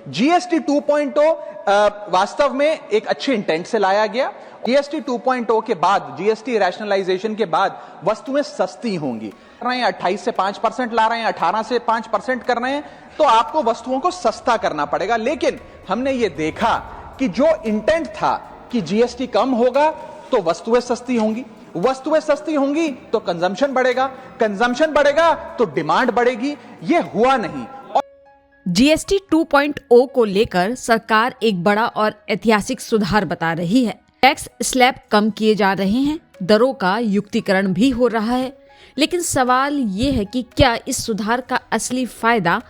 GST 2.0 वास्तव में एक अच्छे इंटेंट से लाया गया। जीएसटी 2.0 के बाद, जीएसटी रैशनलाइजेशन के बाद वस्तुएं सस्ती होंगी। कर रहे हैं 28 से 5% ला रहे हैं, 18 से 5% कर रहे हैं, तो आपको वस्तुओं को सस्ता करना पड़ेगा। लेकिन हमने ये देखा कि जो इंटेंट था कि जीएसटी कम होगा तो वस्तुएं सस्ती होंगी, वस्तुएं सस्ती होंगी तो कंजम्पशन बढ़ेगा, कंजम्पशन बढ़ेगा तो डिमांड बढ़ेगी। ये हुआ नहीं। जीएसटी 2.0 को लेकर सरकार एक बड़ा और ऐतिहासिक सुधार बता रही है। टैक्स स्लैब कम किए जा रहे हैं, दरों का युक्तिकरण भी हो रहा है। लेकिन सवाल ये है कि क्या इस सुधार का असली फायदा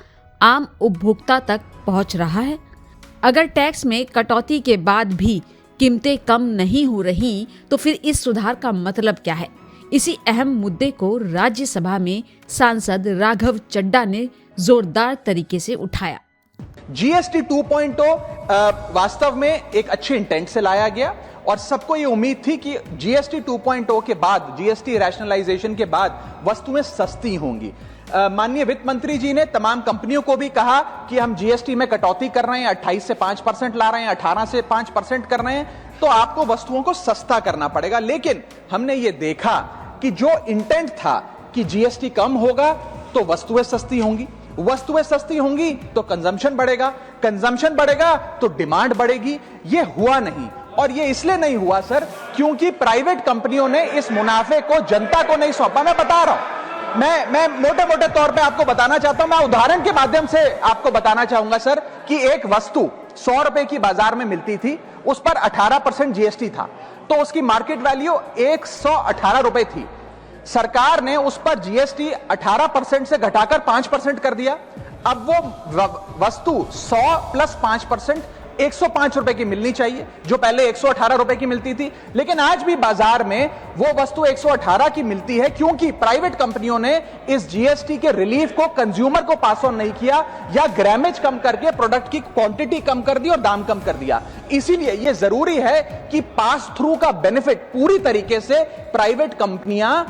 आम उपभोक्ता तक पहुंच रहा है? अगर टैक्स में कटौती के बाद भी कीमतें कम नहीं हो रही तो फिर इस सुधार का मतलब क्या है? इसी अहम मुद्दे को राज्यसभा में सांसद राघव चड्ढा ने जोरदार तरीके से उठाया। जीएसटी 2.0 वास्तव में एक अच्छे इंटेंट से लाया गया और सबको ये उम्मीद थी कि जीएसटी 2.0 के बाद, जीएसटी रैशनलाइजेशन के बाद वस्तुएं सस्ती होंगी। माननीय वित्त मंत्री जी ने तमाम कंपनियों को भी कहा कि हम जीएसटी में कटौती कर रहे हैं, 28 से 5% ला रहे हैं, 18 से 5% कर रहे हैं, तो आपको वस्तुओं को सस्ता करना पड़ेगा। लेकिन हमने ये देखा कि जो इंटेंट था कि जीएसटी कम होगा तो वस्तुएं सस्ती होंगी, वस्तुएं सस्ती होंगी तो कंजम्पशन बढ़ेगा, कंजम्पशन बढ़ेगा तो डिमांड बढ़ेगी। ये हुआ नहीं। और ये इसलिए नहीं हुआ सर क्योंकि प्राइवेट कंपनियों ने इस मुनाफे को जनता को नहीं सौंपा। मैं बता रहा हूं, मैं मोटे मोटे तौर पे आपको बताना चाहता हूं, मैं उदाहरण के माध्यम से आपको बताना चाहूंगा सर कि एक वस्तु 100 रुपए की बाजार में मिलती थी, उस पर 18% जीएसटी था, तो उसकी मार्केट वैल्यू 118 रुपए थी। सरकार ने उस पर जीएसटी 18% से घटाकर 5% कर दिया। अब वो वस्तु 100 प्लस 5% 105 रुपए की मिलनी चाहिए, जो पहले 118 रुपए की मिलती थी। लेकिन आज भी बाजार में वो वस्तु 118 की मिलती है क्योंकि प्राइवेट कंपनियों ने इस जीएसटी के रिलीफ को कंज्यूमर को पास ऑन नहीं किया या ग्रामेज कम करके प्रोडक्ट की क्वांटिटी कम कर दी और दाम कम कर दिया। इसीलिए यह जरूरी है कि पास थ्रू का बेनिफिट पूरी तरीके से प्राइवेट कंपनियां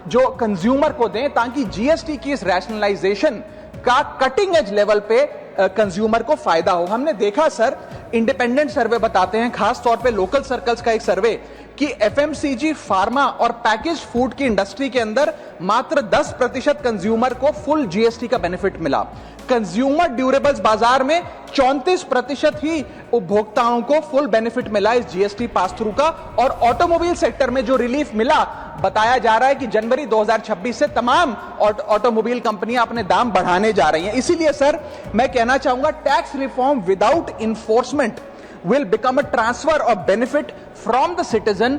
जो कंज्यूमर को दें, ताकि जीएसटी की इस रैशनलाइजेशन का कटिंग एज लेवल पे कंज्यूमर को फायदा हो। हमने देखा सर, इंडिपेंडेंट सर्वे बताते हैं, खास तौर पे लोकल सर्कल्स का एक सर्वे, कि एफएमसीजी, फार्मा और पैकेज फूड की इंडस्ट्री के अंदर मात्र 10% कंज्यूमर को फुल जीएसटी का बेनिफिट मिला। कंज्यूमर ड्यूरेबल्स बाजार में 34% ही उपभोक्ताओं को फुल बेनिफिट मिला इस जीएसटी पास थ्रू का। और ऑटोमोबाइल सेक्टर में जो रिलीफ मिला, बताया जा रहा है कि जनवरी 2026 से तमाम ऑटोमोबाइल कंपनियां अपने दाम बढ़ाने जा रही हैं। इसीलिए सर मैं कहना चाहूंगा, tax reform without enforcement will become a transfer of benefit from the citizen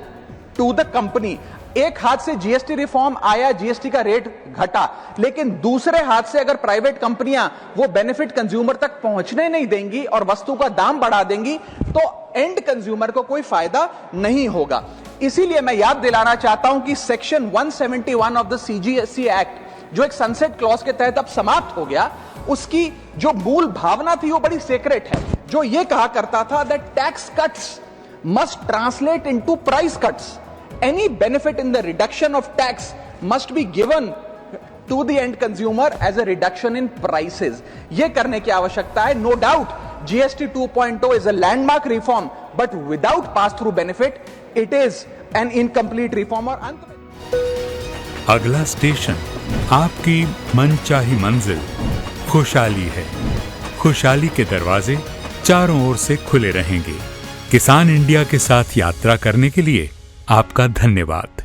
to the company। एक हाथ से जीएसटी रिफॉर्म आया, जीएसटी का रेट घटा, लेकिन दूसरे हाथ से अगर प्राइवेट कंपनियां वो बेनिफिट कंज्यूमर तक पहुंचने नहीं देंगी और वस्तु का दाम बढ़ा देंगी तो एंड कंज्यूमर को कोई फायदा नहीं होगा। इसीलिए मैं याद दिलाना चाहता हूं कि section 171 of the CGST act, जो एक सनसेट क्लॉज के तहत अब समाप्त हो गया, उसकी जो मूल भावना थी वो बड़ी सीक्रेट है, जो ये कहा करता था that tax cuts must translate into price cuts. Any benefit in the reduction of tax must be given to the end consumer as a reduction in prices. ये करने की आवश्यकता है। No doubt GST 2.0 is a landmark reform, but without pass through benefit it is an incomplete reform. और अंत में अगला station आपकी मनचाही मंजिल खुशहाली है। खुशहाली के दरवाजे चारों ओर से खुले रहेंगे। किसान इंडिया के साथ यात्रा करने के लिए आपका धन्यवाद।